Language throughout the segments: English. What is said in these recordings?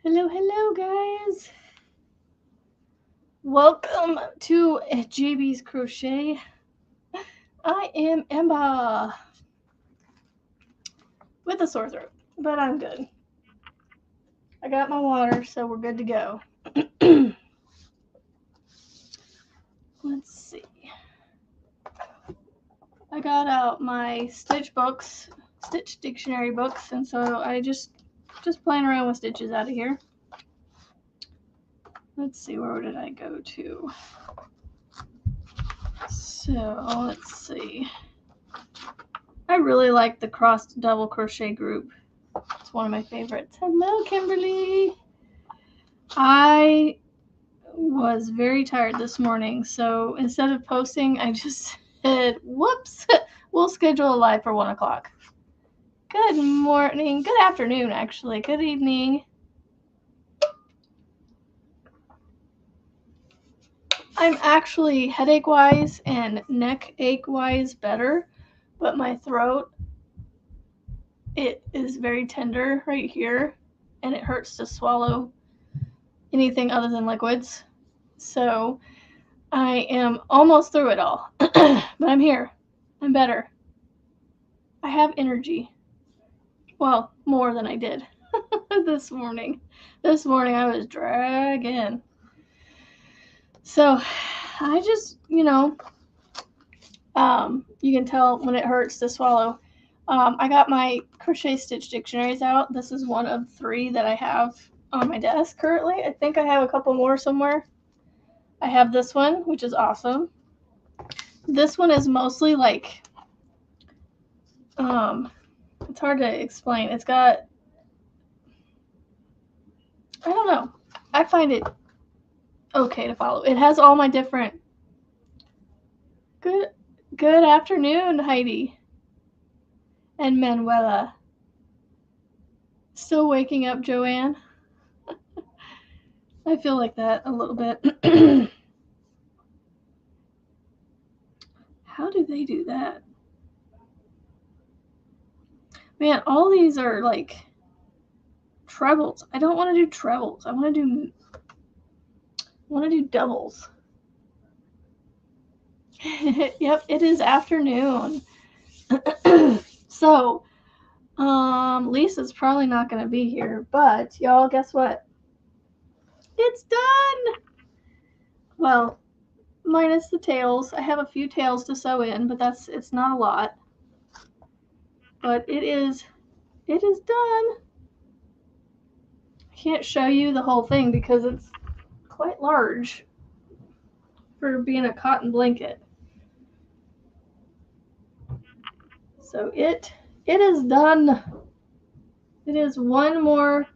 Hello, hello, guys. Welcome to JB's Crochet. I am Emma with a sore throat, but I'm good. I got my water, so we're good to go. Let's see. I got out my stitch books, stitch dictionary books, and so I just playing around with stitches out of here. Let's see, where did I go to? So let's see. I really like the crossed double crochet group. It's one of my favorites. Hello, Kimberly. I was very tired this morning, so instead of posting, I just said, whoops, we'll schedule a live for 1 o'clock. Good morning. Good afternoon, actually. Good evening. I'm actually headache-wise and neck ache-wise better, but my throat, it is very tender right here, and it hurts to swallow anything other than liquids. So I am almost through it all, but I'm here. I'm better. I have energy. Well, more than I did this morning. This morning I was dragging. So I just, you can tell when it hurts to swallow. I got my crochet stitch dictionaries out. This is one of 3 that I have on my desk currently. I think I have a couple more somewhere. I have this one, which is awesome. This one is mostly like, it's hard to explain. It's got, I don't know. I find it okay to follow. It has all my different, good afternoon, Heidi and Manuela. Still waking up, Joanne? I feel like that a little bit. How do they do that? Man, all these are like trebles. I don't want to do trebles. I want to do doubles. Yep, it is afternoon. So, Lisa's probably not going to be here, but y'all, guess what? It's done! Well, minus the tails. I have a few tails to sew in, but it's not a lot. But it is done. I can't show you the whole thing because it's quite large for being a cotton blanket. So it is done. It is one more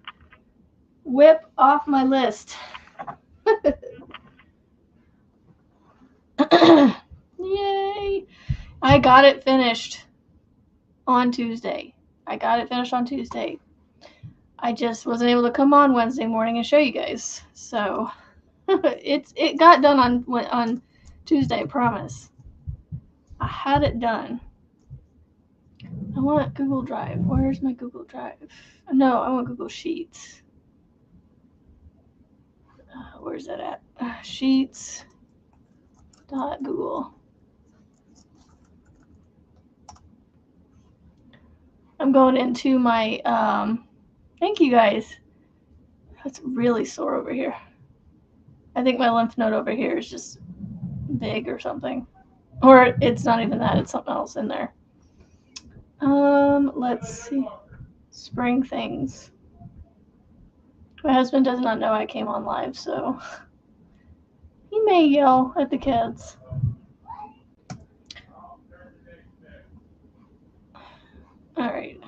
whip off my list. Yay! I got it finished on Tuesday. I just wasn't able to come on Wednesday morning and show you guys. So it got done on Tuesday, I promise. I had it done. I want Google Drive. Where's my Google Drive? No, I want Google Sheets. Where's that at? Sheets.google. I'm going into my, thank you guys. That's really sore over here. I think my lymph node over here is just big or something. Or it's not even that, it's something else in there. Let's see. Spring things. My husband does not know I came on live, so he may yell at the kids. Alright.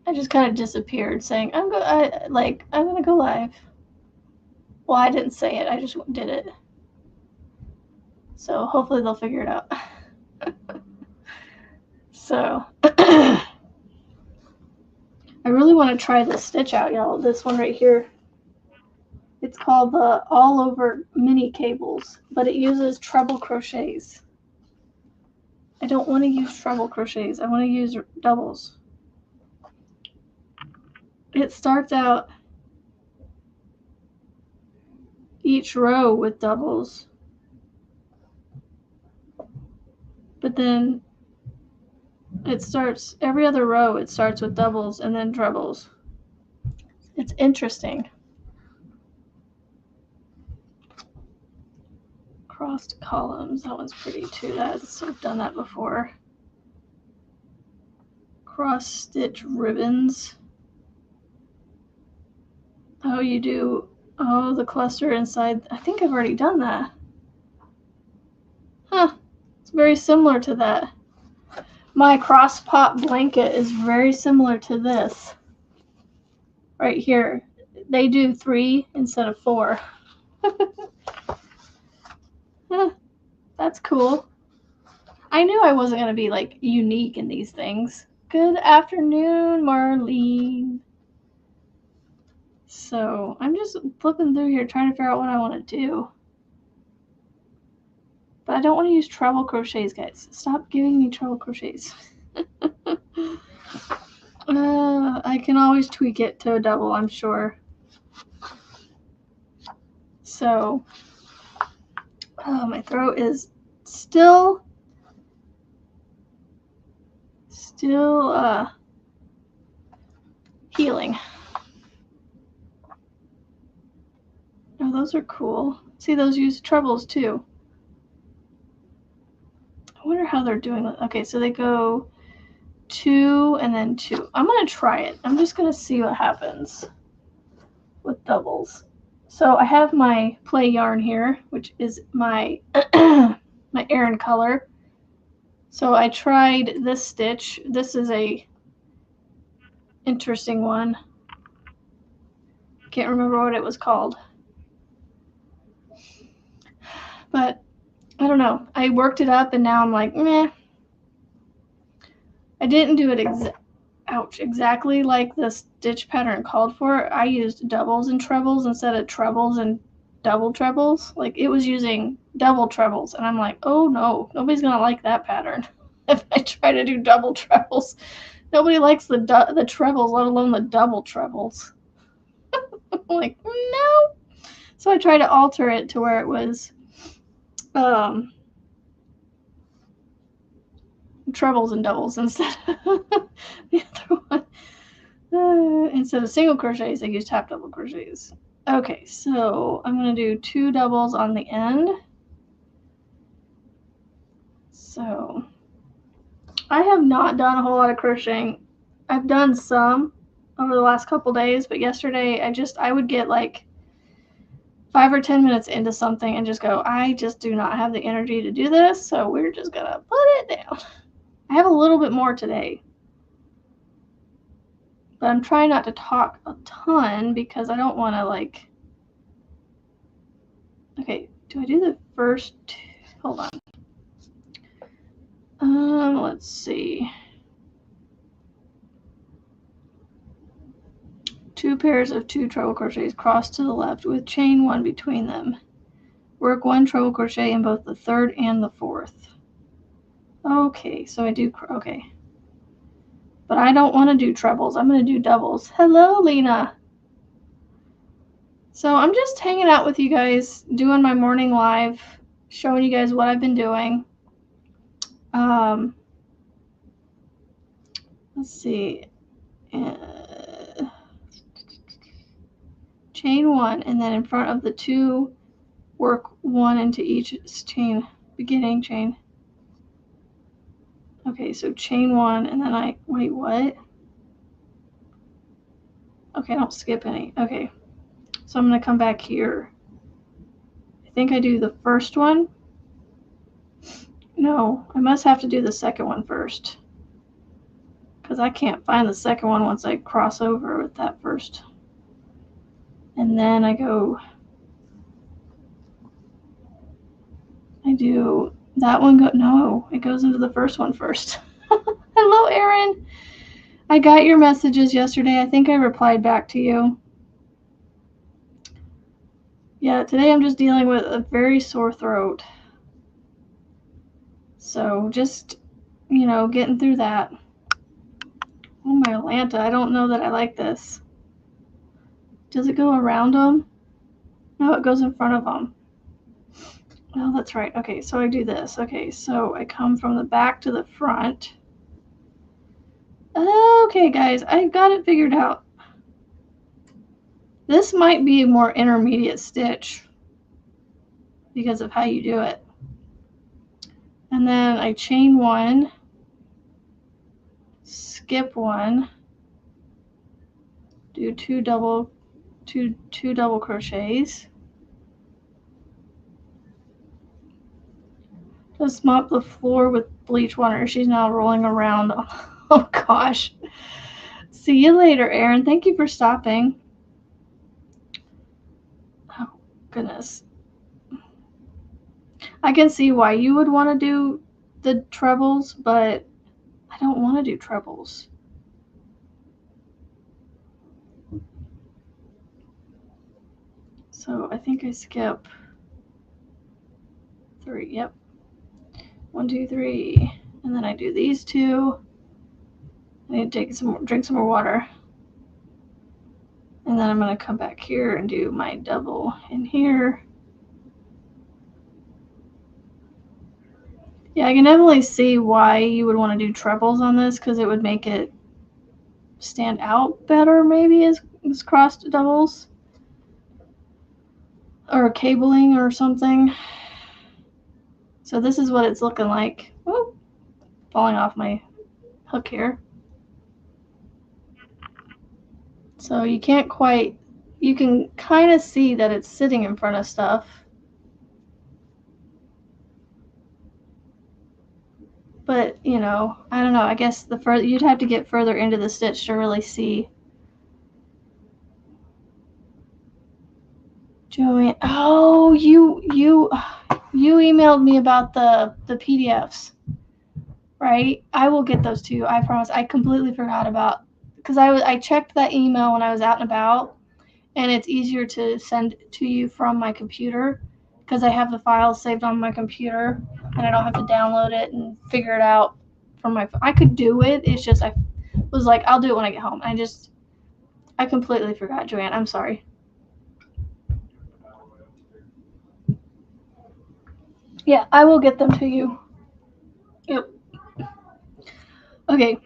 I just kind of disappeared saying, I'm gonna go live. Well, I didn't say it, I just did it. So hopefully they'll figure it out. So, I really want to try this stitch out, y'all. This one right here. It's called the All Over Mini Cables, but it uses treble crochets. I don't want to use treble crochets. I want to use doubles. it starts out each row with doubles, but then it starts every other row, it starts with doubles and then trebles. It's interesting. Crossed columns, that one's pretty too. I've done that before. Cross stitch ribbons. Oh, you do, oh, the cluster inside. I think I've already done that. Huh, it's very similar to that. My cross pop blanket is very similar to this. Right here. They do 3 instead of 4. Huh, that's cool. I knew I wasn't going to be like unique in these things. Good afternoon, Marlene. So I'm just flipping through here trying to figure out what I want to do. But I don't want to use treble crochets, guys. Stop giving me treble crochets. I can always tweak it to a double, I'm sure. So, my throat is still healing. Oh, those are cool. See, those use trebles too. I wonder how they're doing it. Okay, so they go 2 and then 2. I'm going to try it. I'm just going to see what happens with doubles. So I have my play yarn here, which is my my Aran color. So I tried this stitch. This is a interesting one. Can't remember what it was called. But I don't know. I worked it up and now I'm like, meh. I didn't do it exactly like the stitch pattern called for. I used doubles and trebles instead of trebles and double trebles. Like it was using double trebles and I'm like, oh no, nobody's gonna like that pattern. If I try to do double trebles, nobody likes the trebles, let alone the double trebles. I'm like, no. So I tried to alter it to where it was trebles and doubles instead of the other one. Instead of single crochets, I used half double crochets. Okay, so I'm going to do 2 doubles on the end. So I have not done a whole lot of crocheting. I've done some over the last couple days, but yesterday I would get like 5 or 10 minutes into something and just go, I just do not have the energy to do this, so we're just going to put it down. I have a little bit more today. But I'm trying not to talk a ton because I don't want to like... Okay, do I do the first... Hold on. Let's see. 2 pairs of 2 treble crochets crossed to the left with chain 1 between them. Work 1 treble crochet in both the 3rd and the 4th. Okay, so I do... Okay. But I don't want to do trebles. I'm going to do doubles. Hello, Lena. So I'm just hanging out with you guys, doing my morning live, showing you guys what I've been doing. Let's see. Chain 1, and then in front of the 2, work 1 into each chain, beginning chain. Okay, so chain 1, and then wait, what? Okay, don't skip any. Okay, so I'm going to come back here. I think I do the first one. No, I must have to do the second one first, because I can't find the second one once I cross over with that first. And then I do that one. No, it goes into the first one first. Hello, Erin. I got your messages yesterday. I think I replied back to you. Yeah, today I'm just dealing with a very sore throat. So just, getting through that. Oh, my Atlanta, I don't know that I like this. Does it go around them? No, it goes in front of them. Oh, that's right. Okay, so I do this. Okay, so I come from the back to the front. Okay, guys, I got it figured out. This might be a more intermediate stitch because of how you do it. And then I chain one, skip one, do two double crochets. Just mop the floor with bleach water. She's now rolling around. Oh gosh. See you later, Erin. Thank you for stopping. Oh goodness. I can see why you would want to do the trebles, but I don't want to do trebles. So I think I skip 3. Yep. 1, 2, 3. And then I do these two. I need to drink some more water. And then I'm going to come back here and do my double in here. Yeah, I can definitely see why you would want to do trebles on this, because it would make it stand out better, maybe, as crossed doubles. Or cabling or something. So this is what it's looking like. Oh, falling off my hook here. So you can't quite, you can kind of see that it's sitting in front of stuff. But, you know, I don't know. I guess the further, you'd have to get further into the stitch to really see. Joanne, oh, you emailed me about the PDFs, right? I will get those to you. I promise. I completely forgot about, because I checked that email when I was out and about, and it's easier to send to you from my computer because I have the files saved on my computer and I don't have to download it and figure it out from my phone. I could do it. It's just I was like, I'll do it when I get home. I completely forgot, Joanne. I'm sorry. Yeah, I will get them to you. Yep. Okay.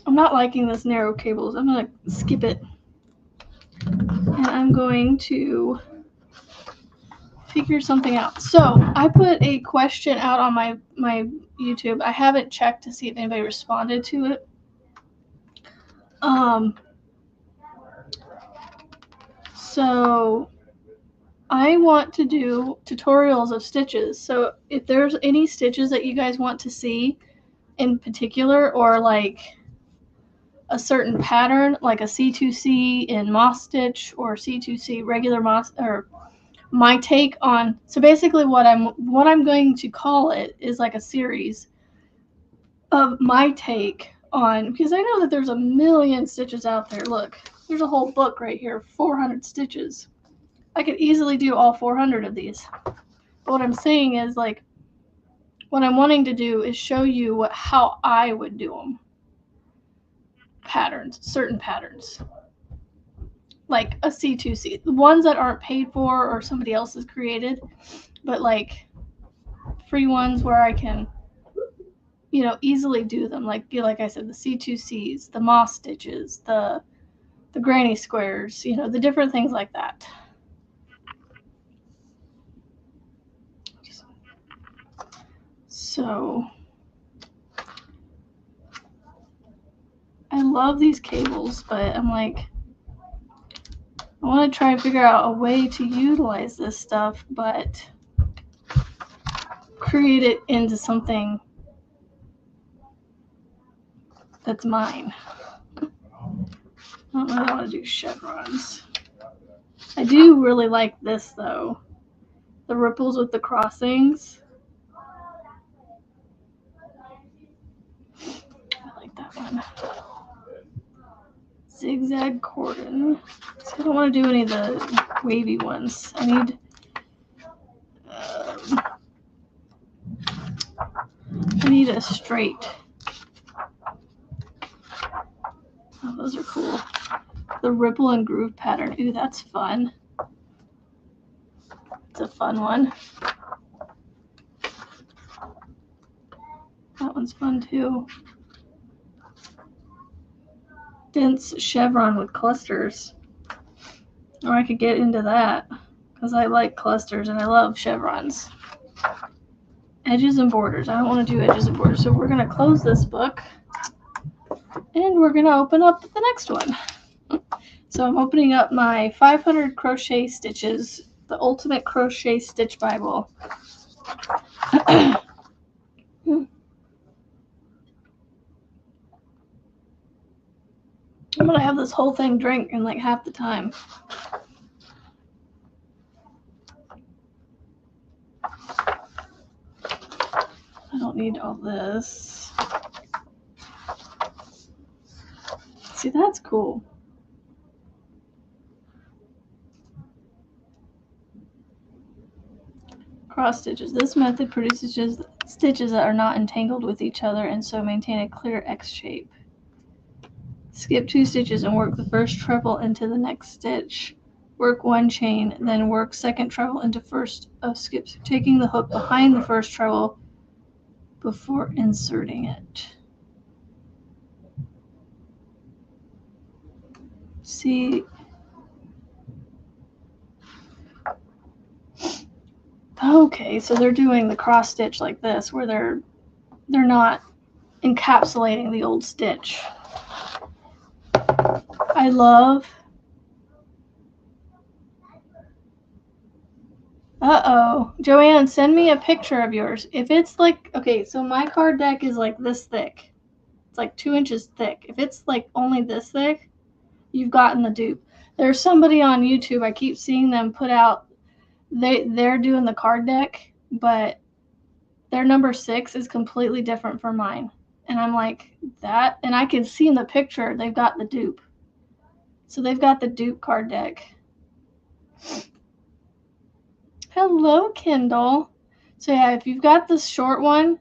I'm not liking this narrow cables. I'm going to skip it. And I'm going to figure something out. So I put a question out on my YouTube. I haven't checked to see if anybody responded to it. So I want to do tutorials of stitches. So if there's any stitches that you guys want to see in particular, or like a certain pattern, like a C2C in moss stitch or C2C regular moss, or my take on, so basically what I'm going to call it is like a series of my take on, because I know that there's a million stitches out there. Look, there's a whole book right here, 400 stitches. I could easily do all 400 of these. But what I'm saying is, like, what I'm wanting to do is show you how I would do them. Patterns, certain patterns. Like a C2C. The ones that aren't paid for or somebody else has created, but like free ones where I can, you know, easily do them. Like I said, the C2Cs, the moss stitches, the granny squares, you know, the different things like that. So I love these cables, but I'm like, I want to try and figure out a way to utilize this stuff, but create it into something that's mine. I don't know if I want to do chevrons. I do really like this, though. The ripples with the crossings. I like that one. Zigzag cordon. So I don't want to do any of the wavy ones. I need a straight. Oh, those are cool. The ripple and groove pattern. Ooh, that's fun. It's a fun one. That one's fun too. Dense chevron with clusters. Or I could get into that because I like clusters and I love chevrons. Edges and borders. I don't want to do edges and borders, so we're going to close this book and we're going to open up the next one. So I'm opening up my 500 crochet stitches, the Ultimate Crochet Stitch Bible. I'm going to have this whole thing drink in like half the time. I don't need all this. See, that's cool. Cross stitches. This method produces stitches that are not entangled with each other and so maintain a clear X shape. Skip 2 stitches and work the first treble into the next stitch. Work 1 chain, then work second treble into first of skips, taking the hook behind the first treble before inserting it. See, okay, so they're doing the cross stitch like this, where they're not encapsulating the old stitch. I love. Uh-oh. Joanne, send me a picture of yours. If it's like, okay, so my card deck is like this thick. It's like 2 inches thick. If it's like only this thick, you've gotten the dupe. There's somebody on YouTube, I keep seeing them put out, they're doing the card deck, but their number 6 is completely different from mine. And I'm like, that, and I can see in the picture, they've got the dupe. So they've got the dupe card deck. Hello, Kindle. So yeah, if you've got this short one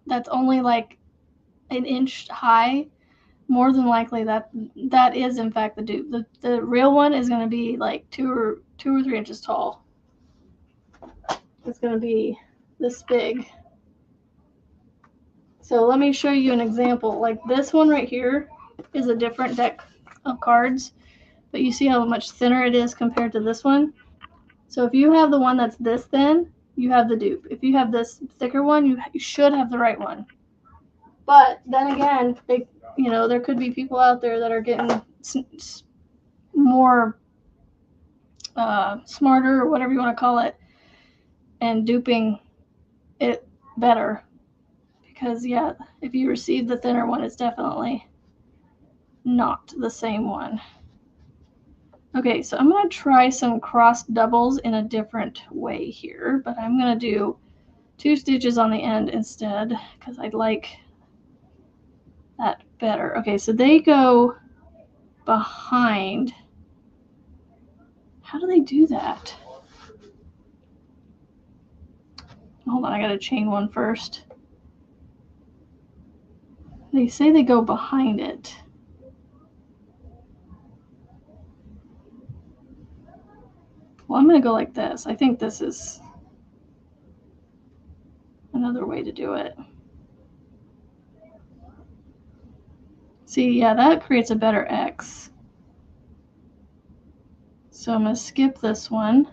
that's only like an inch high, more than likely that is in fact the dupe. The real one is going to be like 2 or 3 inches tall. It's going to be this big. So let me show you an example. Like this one right here is a different deck of cards, but you see how much thinner it is compared to this one. So if you have the one that's this thin, you have the dupe. If you have this thicker one, you should have the right one. But then again, there could be people out there that are getting more smarter, or whatever you want to call it, and duping it better. Because yeah, if you receive the thinner one, it's definitely not the same one. Okay, so I'm going to try some crossed doubles in a different way here, but I'm going to do 2 stitches on the end instead because I like that better. Okay, so they go behind. How do they do that? Hold on, I got to chain one first. They say they go behind it. Well, I'm going to go like this. I think this is another way to do it. See, yeah, that creates a better X. So I'm going to skip this one.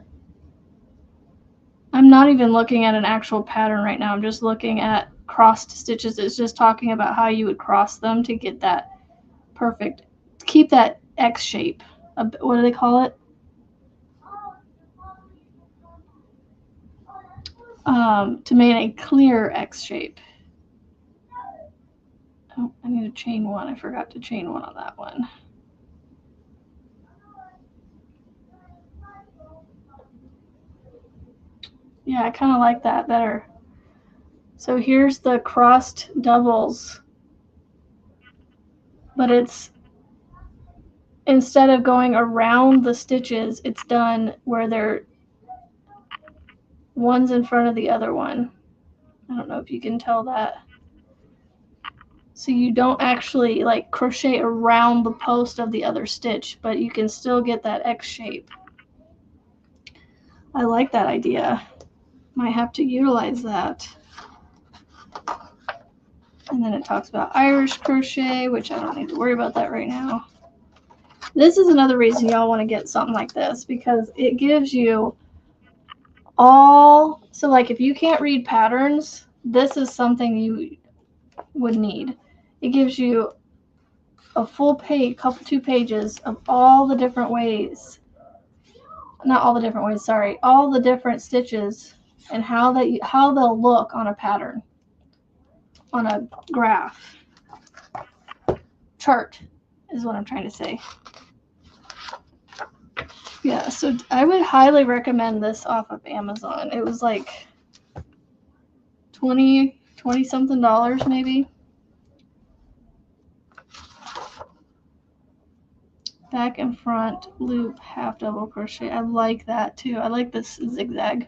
I'm not even looking at an actual pattern right now. I'm just looking at crossed stitches. It's just talking about how you would cross them to get that perfect, keep that X shape. What do they call it? To make a clear X shape. Oh, I need to chain one. I forgot to chain one on that one. Yeah, I kind of like that better. So here's the crossed doubles, but it's, instead of going around the stitches, it's done where they're one's in front of the other one. I don't know if you can tell that. So you don't actually like crochet around the post of the other stitch, but you can still get that X shape. I like that idea. Might have to utilize that. And then it talks about Irish crochet, which I don't need to worry about that right now. This is another reason y'all want to get something like this, because it gives you all, so like if you can't read patterns, this is something you would need. It gives you a full page, 2 pages of all the different ways, not all the different ways, sorry, all the different stitches and how they'll look on a pattern, on a graph. Chart is what I'm trying to say. Yeah, so I would highly recommend this off of Amazon. It was like $20 something maybe. Back and front loop half double crochet. I like that too. I like this zigzag.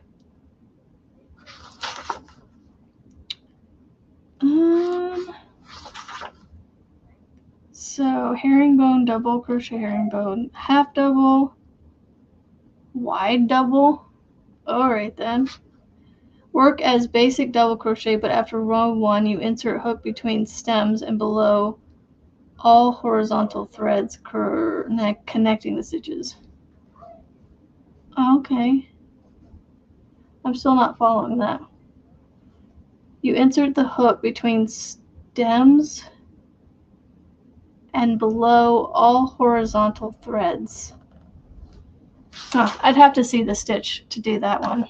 So herringbone, double crochet herringbone, half double, wide double. All right then. Work as basic double crochet, but after row 1, you insert hook between stems and below all horizontal threads connecting the stitches. Okay. I'm still not following that. You insert the hook between stems and below all horizontal threads. Oh, I'd have to see the stitch to do that one.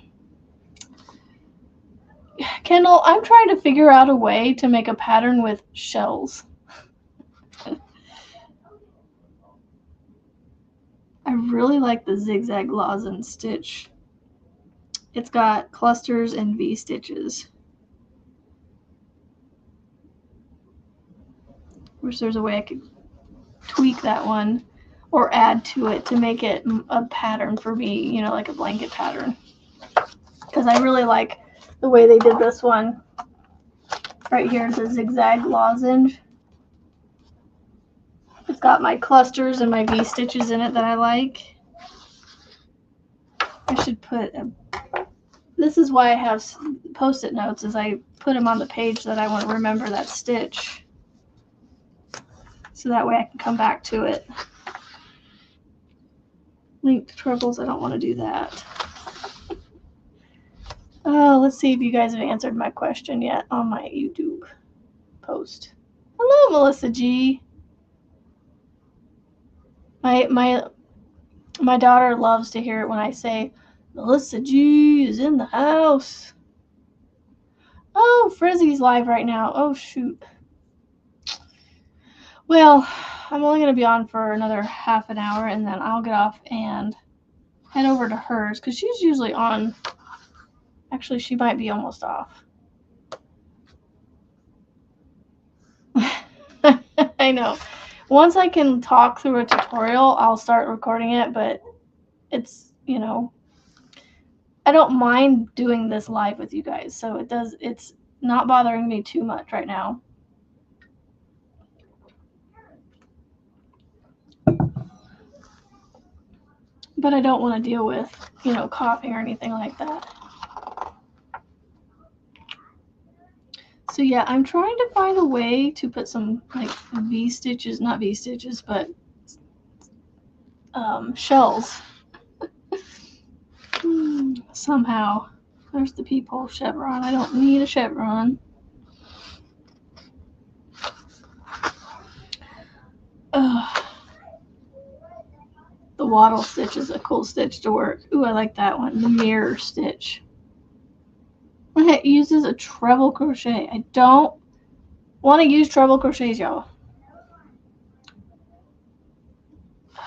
Kendall, I'm trying to figure out a way to make a pattern with shells. I really like the zigzag lozenge stitch. It's got clusters and V stitches. Wish there's a way I could tweak that one or add to it to make it a pattern for me, you know, like a blanket pattern. Because I really like the way they did this one. Right here, the zigzag lozenge. It's got my clusters and my V stitches in it that I like. I should put this is why I have post-it notes, is I put them on the page that I want to remember that stitch. So that way I can come back to it. Linked trebles, I don't want to do that. Oh, let's see if you guys have answered my question yet on my YouTube post. Hello, Melissa G. My daughter loves to hear it when I say, Melissa G is in the house. Oh, Frizzy's live right now. Oh, shoot. Well, I'm only going to be on for another half an hour, and then I'll get off and head over to hers, because she's usually on. Actually, she might be almost off. I know. Once I can talk through a tutorial, I'll start recording it, but it's, you know, I don't mind doing this live with you guys, so it's not bothering me too much right now. But I don't want to deal with, you know, coughing or anything like that. So yeah, I'm trying to find a way to put some like V stitches, not V stitches, but shells. Somehow. There's the peephole chevron. I don't need a chevron. The wattle stitch is a cool stitch to work. Ooh, I like that one. The mirror stitch. It uses a treble crochet. I don't want to use treble crochets, y'all.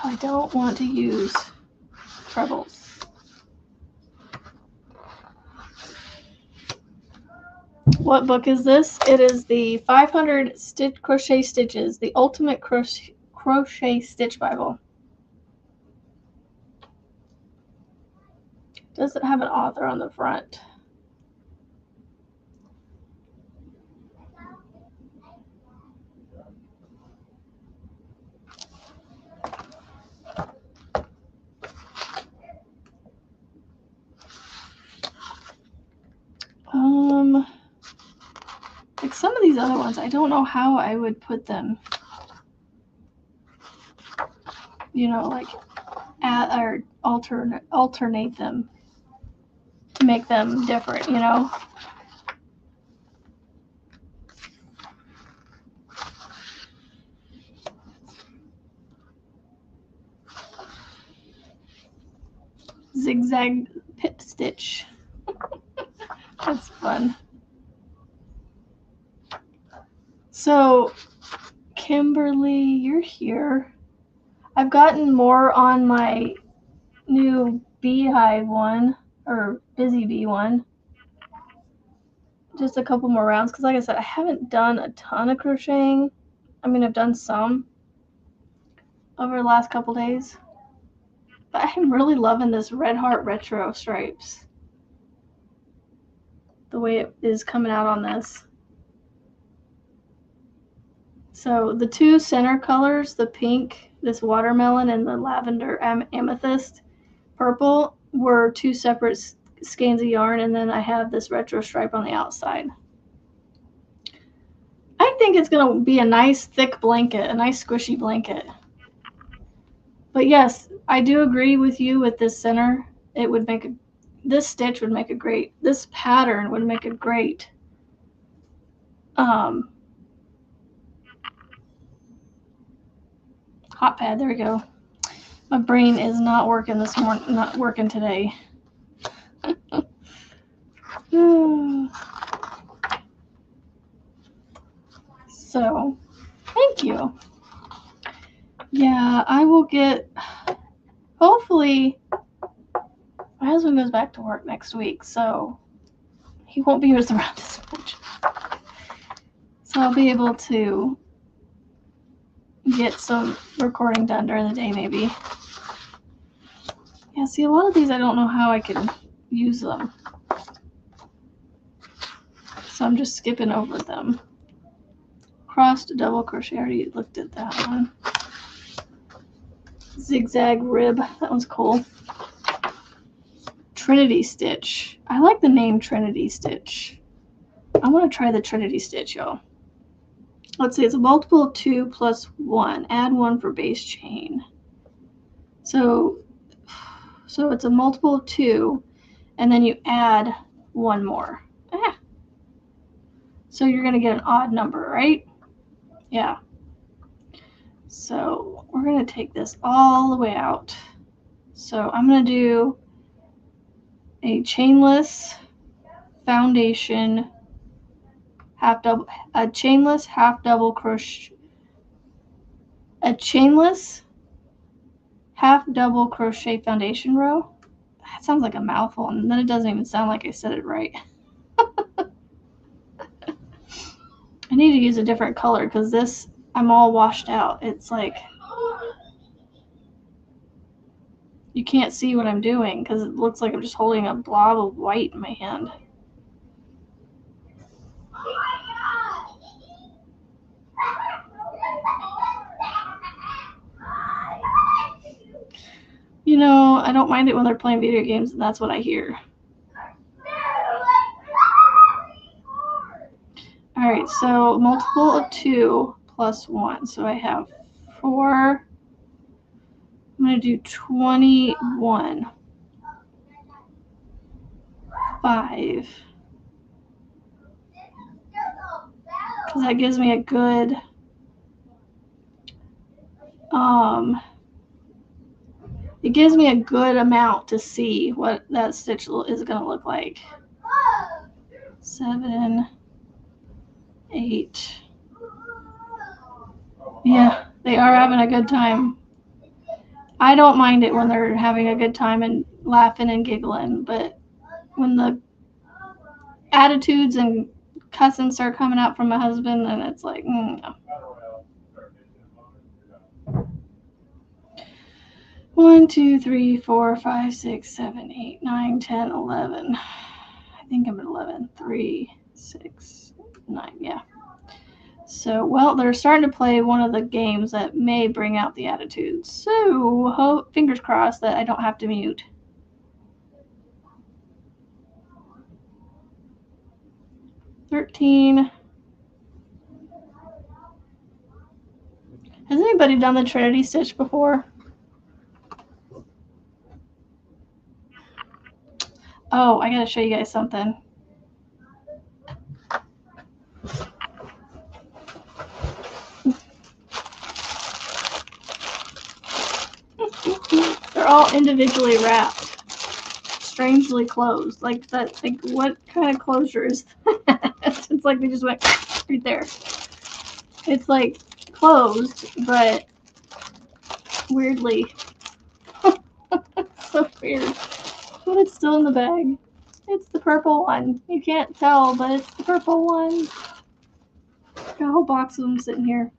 I don't want to use trebles. What book is this? It is the 500 Crochet Stitches, the Ultimate Crochet Stitch Bible. Does it have an author on the front? these other ones, I don't know how I would put them, you know, like add or alternate them to make them different, you know. Zigzag pip stitch. That's fun. So, Kimberly, you're here. I've gotten more on my new beehive one, or busy bee one. Just a couple more rounds, because like I said, I haven't done a ton of crocheting. I mean, I've done some over the last couple days. But I'm really loving this Red Heart Retro stripes. The way it is coming out on this. So the two center colors, the pink, this watermelon, and the lavender amethyst purple, were two separate skeins of yarn, and then I have this retro stripe on the outside. I think it's going to be a nice thick blanket, a nice squishy blanket. But yes, I do agree with you with this center. It would make this stitch would make a great, this pattern would make a great hot pad. There we go. My brain is not working this morning, not working today. So, thank you. Yeah, I will get, hopefully, my husband goes back to work next week, so he won't be around as much. So I'll be able to get some recording done during the day, maybe. Yeah, see, a lot of these I don't know how I can use them. So I'm just skipping over them. Crossed double crochet, I already looked at that one. Zigzag rib, that one's cool. Trinity stitch. I like the name Trinity stitch. I want to try the Trinity stitch, y'all. Let's see, it's a multiple of 2 plus 1. Add 1 for base chain. So it's a multiple of 2, and then you add 1 more. So you're going to get an odd number, right? Yeah. So we're going to take this all the way out. So I'm going to do a chainless foundation, a chainless half double crochet foundation row. That sounds like a mouthful, and then it doesn't even sound like I said it right. I need to use a different color because this, I'm all washed out. It's like you can't see what I'm doing because it looks like I'm just holding a blob of white in my hand. You know, I don't mind it when they're playing video games, and that's what I hear. All right, so multiple of 2 plus 1. So I have 4. I'm going to do 21. 5. Because that gives me a good it gives me a good amount to see what that stitch is going to look like. 7, 8. Yeah, they are having a good time. I don't mind it when they're having a good time and laughing and giggling, but when the attitudes and cussing start coming out from my husband, then it's like, no. 1, 2, 3, 4, 5, 6, 7, 8, 9, 10, 11. I think I'm at 11. 3, 6, 9. Yeah. So, well, they're starting to play one of the games that may bring out the attitudes. So, fingers crossed that I don't have to mute. $13. Has anybody done the Trinity stitch before? Oh, I gotta show you guys something. They're all individually wrapped, strangely closed. Like that. Like what kind of closure is that? It's like they just went right there. It's like closed, but weirdly. So weird. But it's still in the bag. It's the purple one. You can't tell, but it's the purple one. Got a whole box of them sitting here.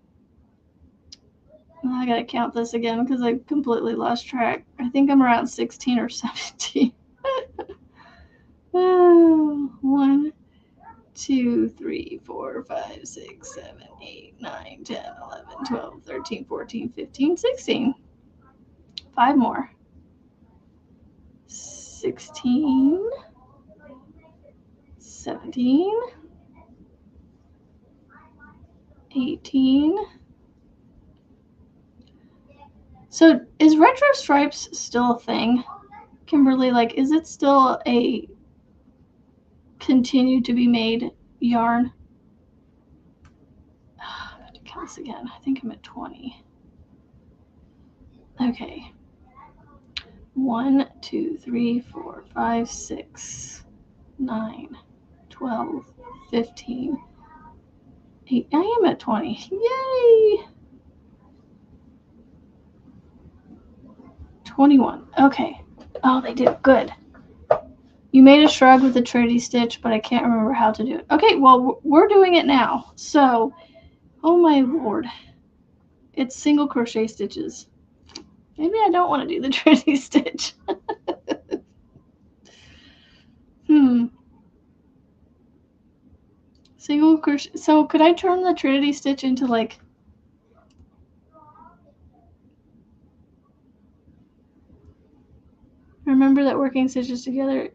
I gotta count this again because I completely lost track. I think I'm around 16 or 17. 1, 2, 3, 4, 5, 6, 7, 8, 9, 10, 11, 12, 13, 14, 15, 16. 5 more. 16, 17, 18. So is retro stripes still a thing? Kimberly, like, is it still a continue to be made yarn? I'm going to count this again. I think I'm at 20. Okay. 1, 2, 3, 4, 5, 6, 9, 12, 15, 8. I am at 20. Yay! 21. Okay. Oh, they did good. You made a shrug with the Trinity stitch, but I can't remember how to do it. Okay, well, we're doing it now. So, oh my lord. It's single crochet stitches. Maybe I don't want to do the Trinity stitch. Single crochet. So could I turn the Trinity stitch into like... Remember that working stitches together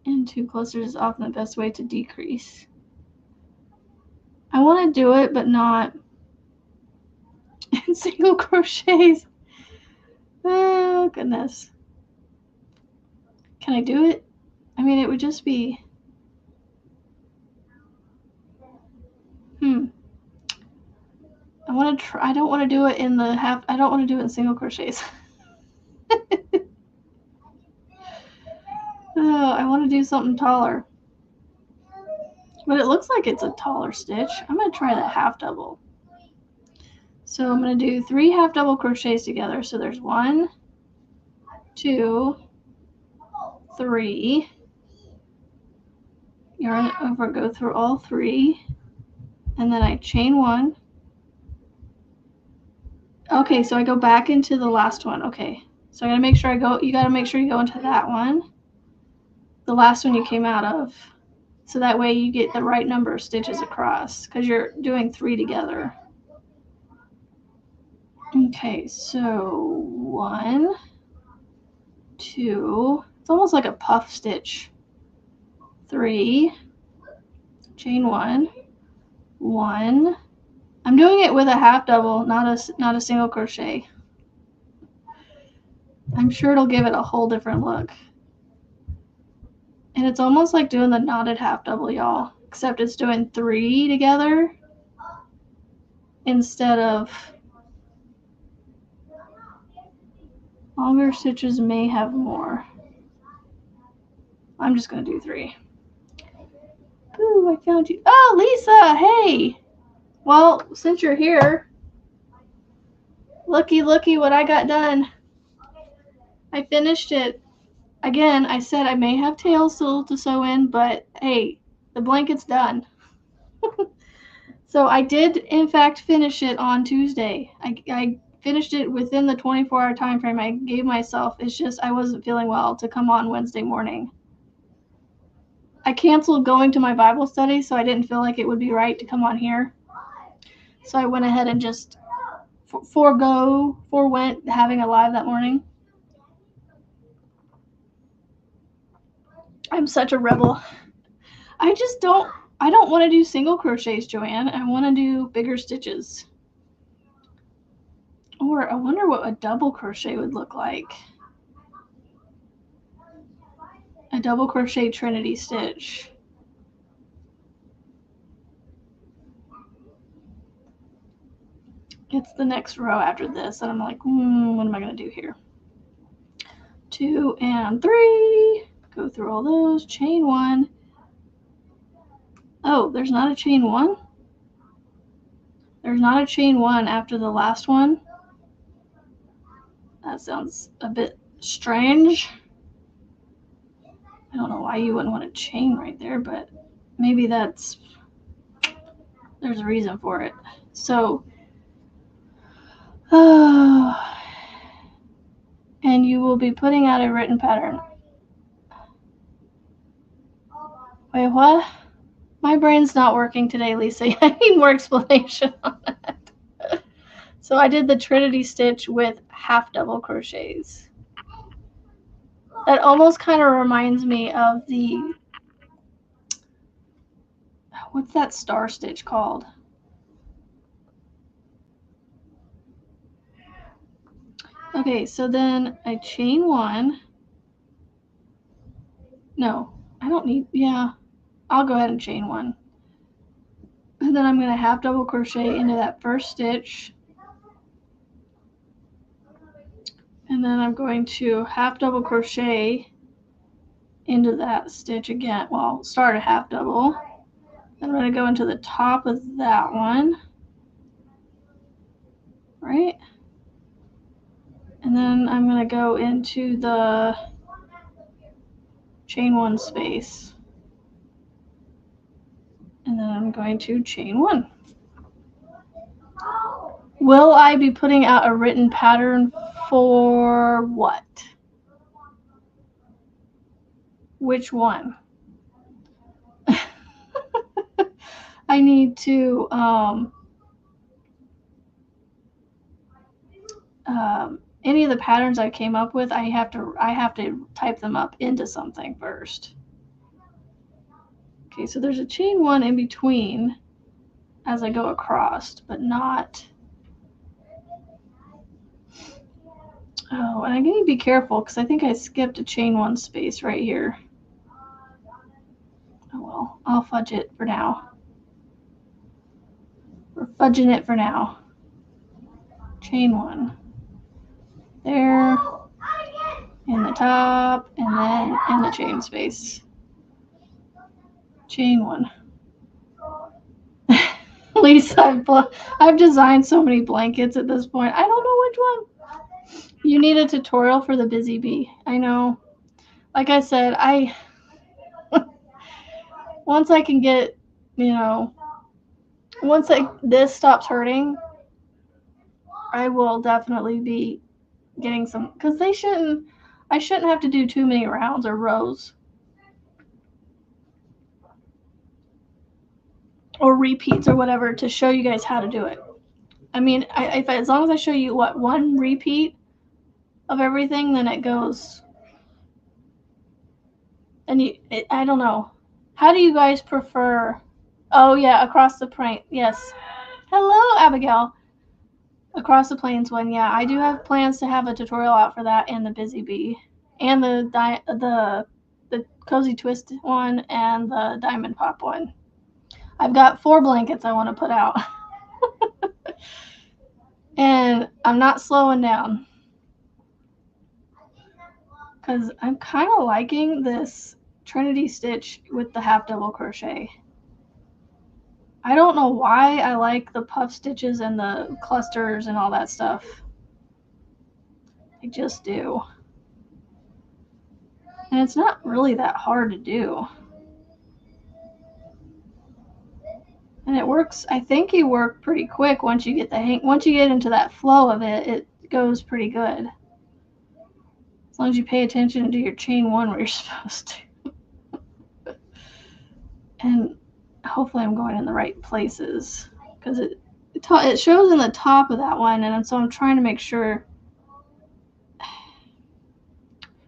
in 2 clusters is often the best way to decrease. I want to do it, but not in single crochets. Oh, goodness. Can I do it? I mean, it would just be... I want to try. I don't want to do it in the half. I don't want to do it in single crochets. Oh, I want to do something taller. But it looks like it's a taller stitch. I'm going to try that half double. So I'm going to do 3 half double crochets together. So there's 1, 2, 3. Yarn over, go through all 3. And then I chain 1. Okay, so I go back into the last one. Okay. So I got to make sure you got to make sure you go into that one. The last one you came out of. So that way you get the right number of stitches across because you're doing 3 together. Okay, so 1, 2, it's almost like a puff stitch. 3, chain 1, 1. I'm doing it with a half double, not a single crochet. I'm sure it'll give it a whole different look. And it's almost like doing the knotted half double, y'all, except it's doing 3 together instead of... Longer stitches may have more. I'm just going to do 3. Ooh, I found you. Oh, Lisa, hey. Well, since you're here, looky what I got done. I finished it. Again, I said I may have tails still to sew in, but hey, the blanket's done. So I did, in fact, finish it on Tuesday. I finished it within the 24-hour time frame I gave myself. It's just I wasn't feeling well to come on Wednesday morning. I canceled going to my Bible study, so I didn't feel like it would be right to come on here. So I went ahead and just forewent having a live that morning. I'm such a rebel. I don't want to do single crochets, Joanne. I want to do bigger stitches. Or I wonder what a double crochet would look like. A double crochet trinity stitch. It's the next row after this, and I'm like, what am I going to do here? 2 and 3. Go through all those. Chain 1. Oh, there's not a chain 1? There's not a chain 1 after the last one? That sounds a bit strange. I don't know why you wouldn't want a chain right there, but maybe there's a reason for it. So, and you will be putting out a written pattern. Wait, what? My brain's not working today, Lisa. I need more explanation on that. So I did the trinity stitch with half double crochets. That almost kind of reminds me of the, what's that star stitch called? Okay, so then I chain 1. No, I don't need, yeah, I'll go ahead and chain 1. And then I'm going to half double crochet into that first stitch. And then I'm going to half double crochet into that stitch again. Well, start a half double. Then I'm going to go into the top of that one. Right? And then I'm going to go into the chain 1 space. And then I'm going to chain 1. Will I be putting out a written pattern for what? Which one? I need to any of the patterns I came up with, I have to type them up into something first. Okay, so there's a chain 1 in between as I go across, but not. Oh, and I need to be careful because I think I skipped a chain 1 space right here. Oh well, I'll fudge it for now. We're fudging it for now. Chain 1. There, in the top, and then in the chain space. Chain 1. Lisa, I've designed so many blankets at this point. I don't know which one. You need a tutorial for the Busy Bee. I know. Like I said, once I can get, once this stops hurting, I will definitely be getting some, because I shouldn't have to do too many rounds or rows or repeats or whatever to show you guys how to do it. I mean, as long as I show you one repeat of everything, then it goes. And I don't know. How do you guys prefer? Oh yeah, across the plain. Yes. Hello, Abigail. Across the plains one. Yeah, I do have plans to have a tutorial out for that and the Busy Bee, and the Cozy Twist one and the Diamond Pop one. I've got 4 blankets I want to put out. And I'm not slowing down because I'm kind of liking this Trinity stitch with the half double crochet. I don't know why I like the puff stitches and the clusters and all that stuff. I just do. And it's not really that hard to do. And it works, I think you work pretty quick once you get once you get into that flow of it, it goes pretty good. As long as you pay attention and do your chain 1 where you're supposed to. And hopefully I'm going in the right places because it shows in the top of that one, and so I'm trying to make sure,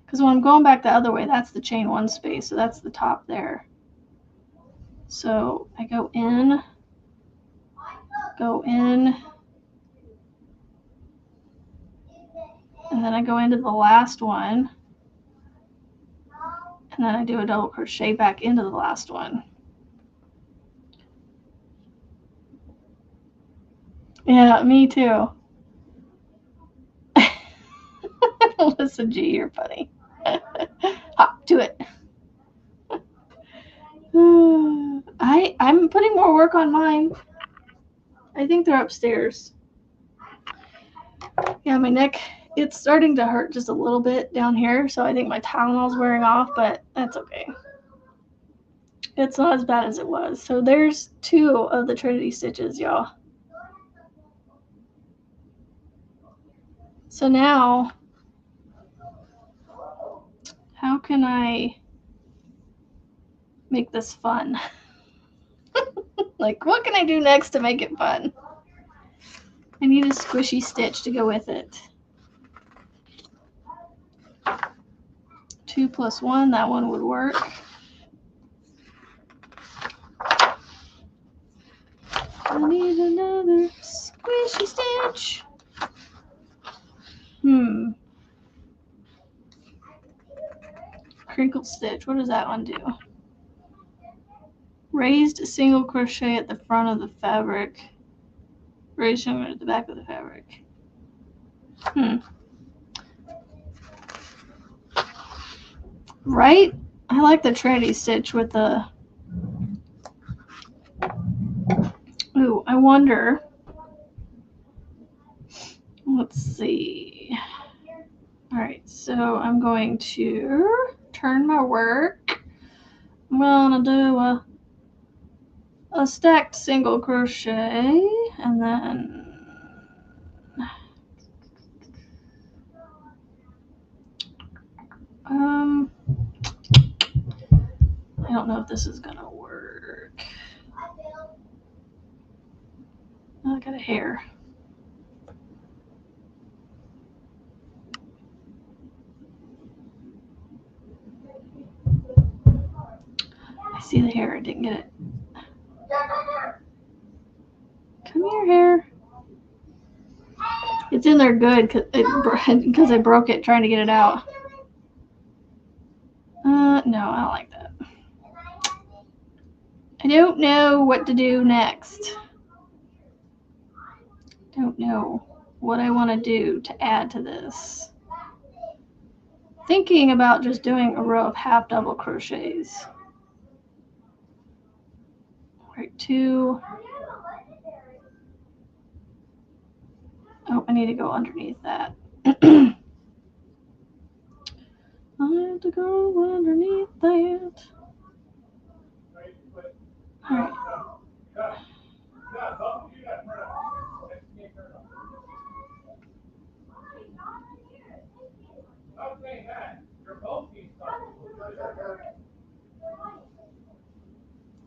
because when I'm going back the other way, that's the chain 1 space, so that's the top there. So I go in, and then I go into the last one, and then I do a double crochet back into the last one. Yeah, me too. Listen, G, you're funny. Hop, do it. I'm putting more work on mine. I think they're upstairs. Yeah, my neck, it's starting to hurt just a little bit down here, so I think my Tylenol's wearing off, but that's okay. It's not as bad as it was. So there's 2 of the Trinity stitches, y'all. So now, how can I make this fun? Like, what can I do next to make it fun? I need a squishy stitch to go with it. 2 plus 1, that one would work. I need another squishy stitch. Crinkle stitch, what does that one do? Raised single crochet at the front of the fabric. Raised single at the back of the fabric. Right? I like the Trinity stitch with the... Ooh, I wonder... Let's see. Alright, so I'm going to turn my work. I'm going to do a stacked single crochet, and then I don't know if this is gonna work. Oh, I got a hair. I see the hair, I didn't get it. Come here, hair. It's in there good because I broke it trying to get it out. No, I don't like that. I don't know what to do next. Don't know what I want to do to add to this. Thinking about just doing a row of half double crochets. Right, 2. Oh, I need to go underneath that. I have to go underneath that. All right.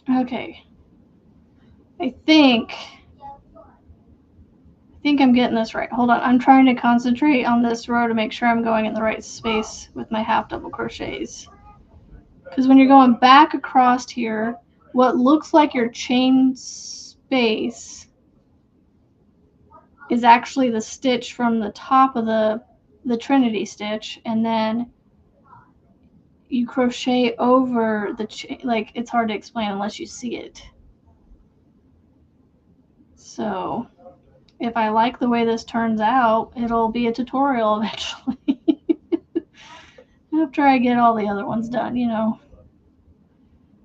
Okay. I think I'm getting this right. Hold on. I'm trying to concentrate on this row to make sure I'm going in the right space with my half double crochets. Because when you're going back across here, what looks like your chain space is actually the stitch from the top of the Trinity stitch, and then you crochet over the chain. Like, it's hard to explain unless you see it. So if I like the way this turns out, it'll be a tutorial eventually. After I get all the other ones done, you know.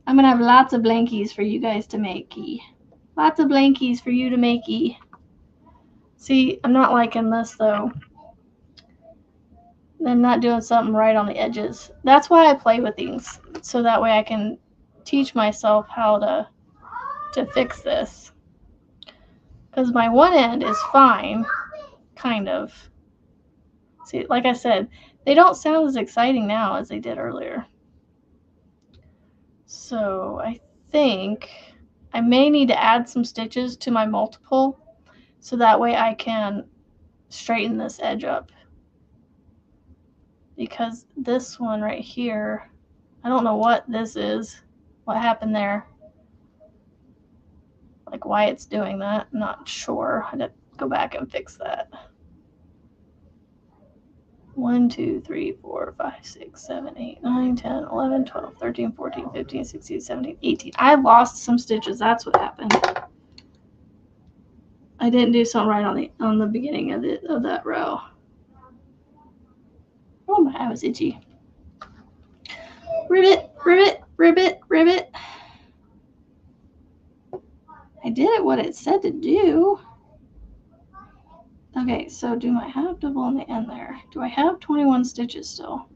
I'm going to have lots of blankies for you guys to makey. Lots of blankies for you to makey. See, I'm not liking this though. I'm not doing something right on the edges. That's why I play with these, so that way I can teach myself how to fix this. Because my one end is fine, kind of. See, like I said, they don't sound as exciting now as they did earlier. So I think I may need to add some stitches to my multiple, so that way I can straighten this edge up. Because this one right here, I don't know what this is, what happened there. Like why it's doing that, I'm not sure. I had to go back and fix that. 1, 2, 3, 4, 5, 6, 7, 8, 9, 10, 11, 12, 13, 14, 15, 16, 17, 18. I lost some stitches. That's what happened. I didn't do something right on the beginning of that row. Oh, my eye was itchy. Ribbit, ribbit, ribbit, ribbit. I did it what it said to do. Okay, so do I have double on the end there? Do I have 21 stitches still?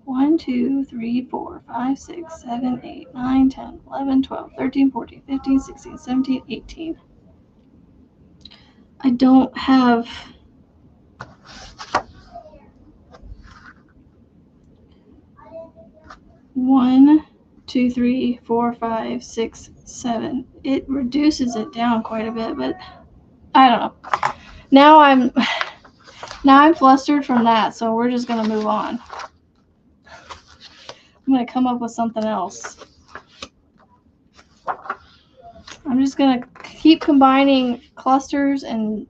1, 2, 3, 4, 5, 6, 7, 8, 9, 10, 11, 12, 13, 14, 15, 16, 17, 18. I don't have... One, 2, 3, 4, 5, 6, 7. It reduces it down quite a bit, but I don't know. Now I'm flustered from that, so we're just gonna move on. I'm gonna come up with something else. I'm just gonna keep combining clusters and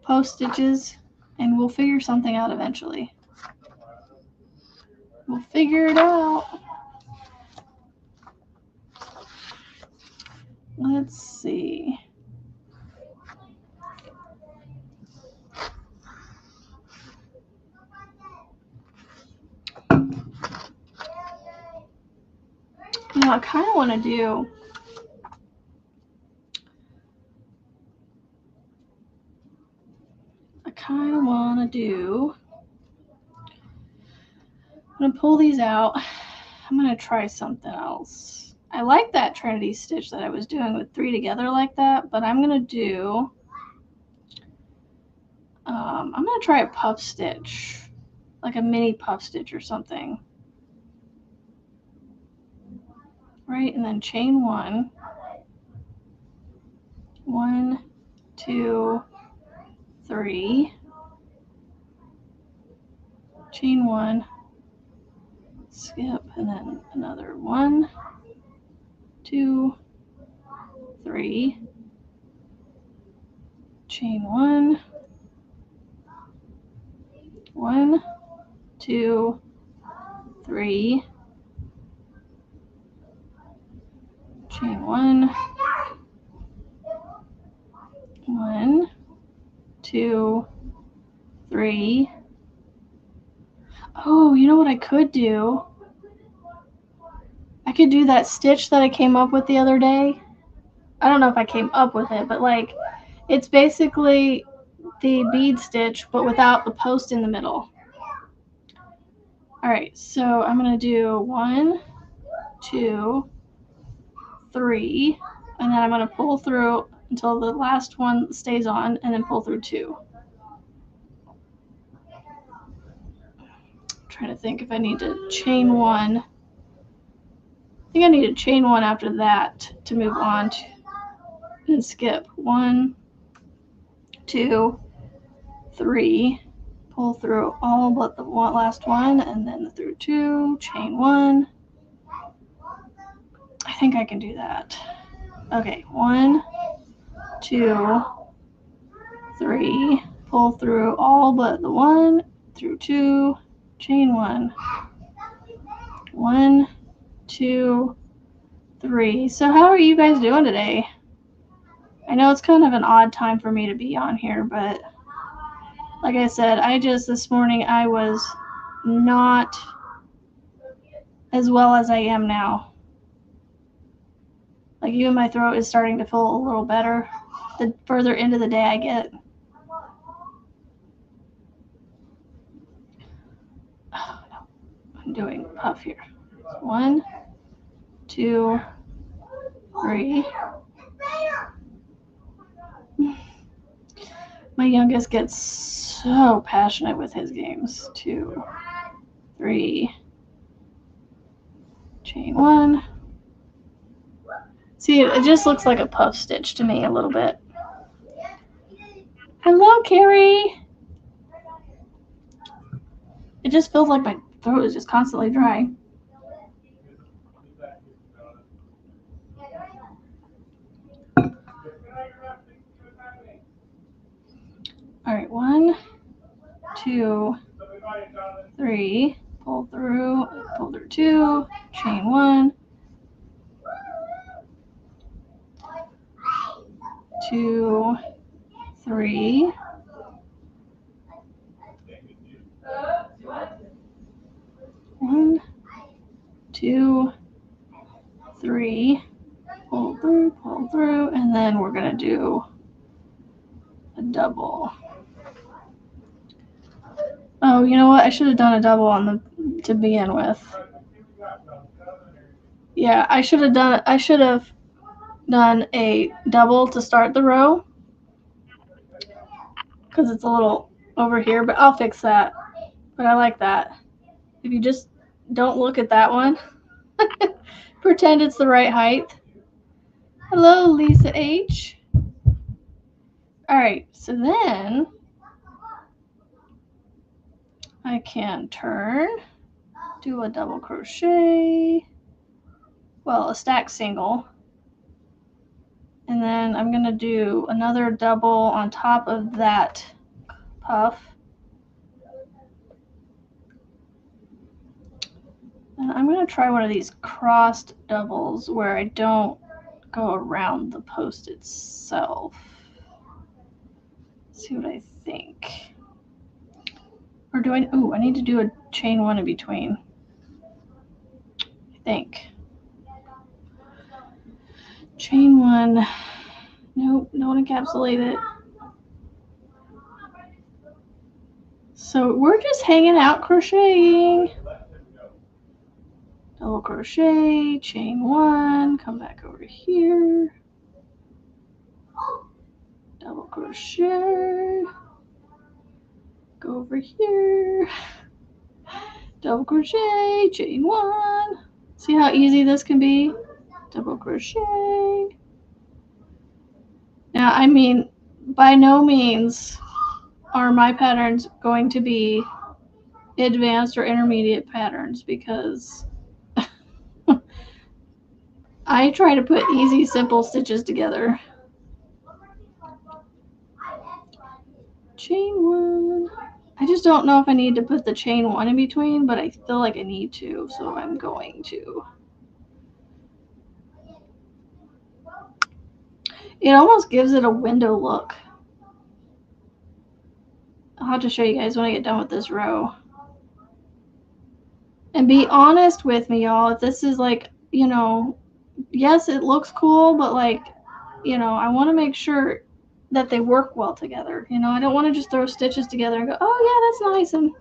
post stitches, and we'll figure something out eventually. We'll figure it out. Let's see. Now I kind of want to do I'm going to pull these out. I'm going to try something else. I like that Trinity stitch that I was doing with 3 together like that, but I'm going to do, I'm going to try a puff stitch, like a mini puff stitch or something. Right, and then chain 1. 1, 2, 3. Chain 1. Skip, and then another 1, 2, 3. Chain 1. 1, 2, 3. Chain 1. 1, 2, 3. Oh, you know what I could do? I could do that stitch that I came up with the other day. I don't know if I came up with it, but like, it's basically the bead stitch, but without the post in the middle. All right, so I'm gonna do 1, 2, 3, and then I'm gonna pull through until the last one stays on, and then pull through 2. I'm trying to think if I need to chain 1. I think I need to chain 1 after that to move on to, and skip 1, 2, 3, pull through all but the last one, and then through 2, chain 1. I think I can do that. Okay, 1, 2, 3, pull through all but the 1, through 2, chain 1. 1, 2, 3. So how are you guys doing today? I know it's kind of an odd time for me to be on here, but like I said, this morning I was not as well as I am now. Like, even my throat is starting to feel a little better the further into the day I get. Oh, no. I'm doing puff here. 1, 2, 3. My youngest gets so passionate with his games. 2, 3. Chain 1. See, it just looks like a puff stitch to me a little bit. Hello, Carrie. It just feels like my throat is just constantly dry. All right, 1, 2, 3, pull through 2, chain 1, 2, 3, 1, 2, 3, pull through, and then we're gonna do a double. Oh, you know what? I should have done a double on the to begin with. Yeah, I should have done a double to start the row because it's a little over here, but I'll fix that. But I like that. If you just don't look at that one, pretend it's the right height. Hello, Lisa H. All right, so then I can turn, do a double crochet, well, a stack single, and then I'm gonna do another double on top of that puff. And I'm gonna try one of these crossed doubles where I don't go around the post itself. Let's see what I think. Or do I, ooh, I need to do a chain 1 in between, I think. Chain 1, nope, don't encapsulate it. So we're just hanging out crocheting. Double crochet, chain 1, come back over here. Double crochet, go over here. Double crochet, chain 1. See how easy this can be? Double crochet. Now, I mean, by no means are my patterns going to be advanced or intermediate patterns because I try to put easy, simple stitches together. Chain 1. I just don't know if I need to put the chain 1 in between, but I feel like I need to, so I'm going to. It almost gives it a window look. I'll have to show you guys when I get done with this row. And be honest with me, y'all. If this is like, you know, yes, it looks cool, but like, you know, I want to make sure that they work well together. You know, I don't want to just throw stitches together and go, oh yeah, that's nice, and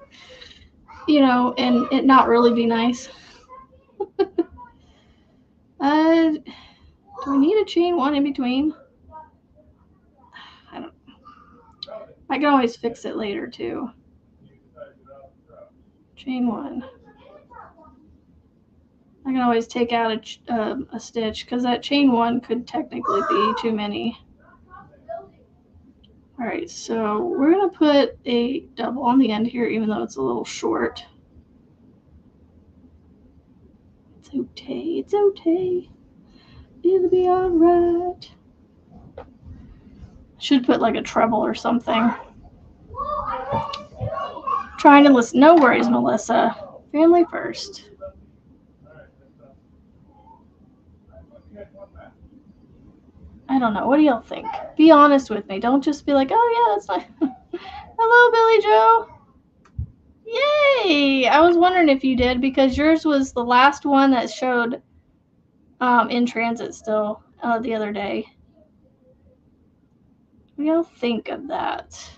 you know, and it not really be nice. Do we need a chain 1 in between? I don't. I can always fix it later too. Chain 1. I can always take out a stitch because that chain 1 could technically be too many. All right, so we're gonna put a double on the end here, even though it's a little short. It's okay, it's okay. It'll be all right. Should put like a treble or something. Trying to listen. No worries, Melissa. Family first. I don't know. What do y'all think? Be honest with me. Don't just be like, oh yeah, that's nice. Hello, Billy Joe. Yay! I was wondering if you did because yours was the last one that showed in transit still the other day. What do y'all think of that?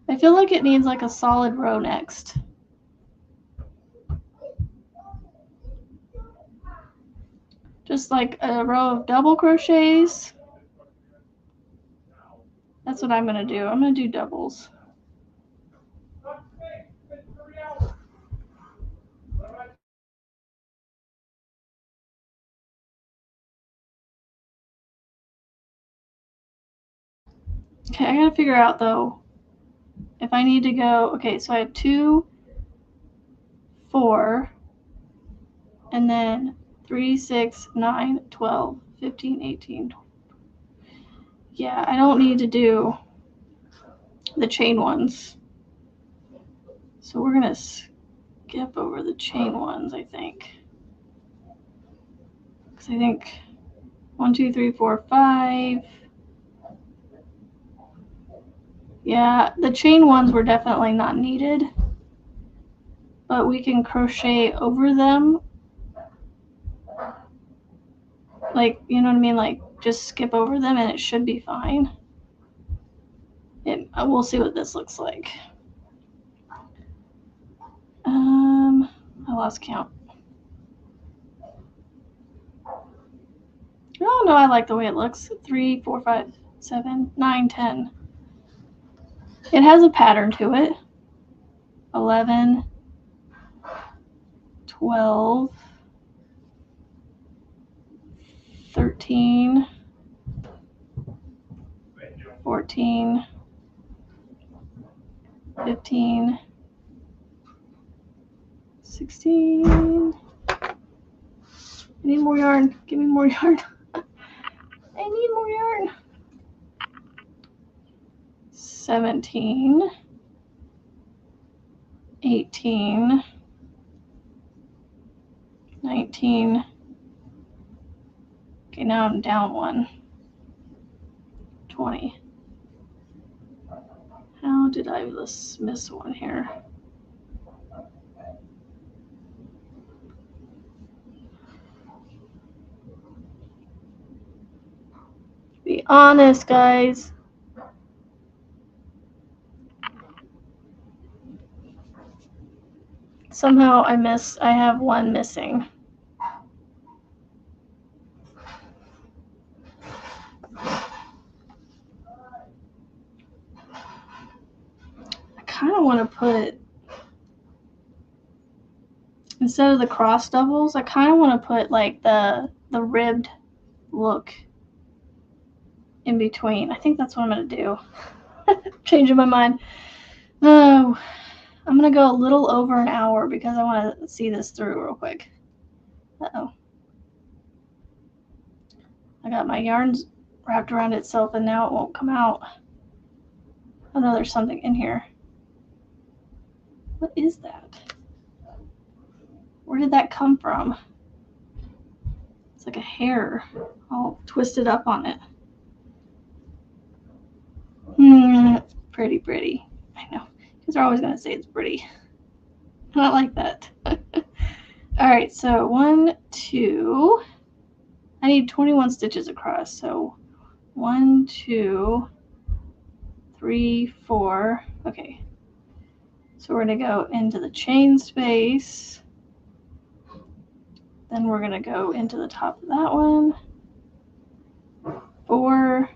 I feel like it needs like a solid row next. Just like a row of double crochets. That's what I'm going to do. I'm going to do doubles. Okay, I got to figure out though if I need to go. Okay, so I have 2, 4, and then 3, 6, 9, 12, 15, 18, Yeah, I don't need to do the chain ones. So we're going to skip over the chain ones, I think. Because I think 1, 2, 3, 4, 5. Yeah, the chain ones were definitely not needed. But we can crochet over them. Like, you know what I mean? Like, just skip over them and it should be fine. We'll see what this looks like. I lost count. Oh, no, I like the way it looks. 3, 4, 5, 7, 9, 10. It has a pattern to it. 11, 12, 13, 14, 15, 16. I need more yarn. Give me more yarn. I need more yarn. 17, 18, 19. Okay, now I'm down 1. 20. How did I miss one here? Be honest, guys. Somehow I have 1 missing. I kind of want to put, instead of the cross doubles, I kind of want to put like the ribbed look in between. I think that's what I'm going to do. Changing my mind. Oh, I'm going to go a little over an hour because I want to see this through real quick. Uh-oh. I got my yarns wrapped around itself and now it won't come out. Oh no, there's something in here. What is that? Where did that come from? It's like a hair all twisted up on it. Pretty, pretty. I know. Because they're always going to say it's pretty. I don't like that. All right, so 1, 2. I need 21 stitches across. So 1, 2, 3, 4. Okay. So we're going to go into the chain space. Then we're going to go into the top of that one. 4,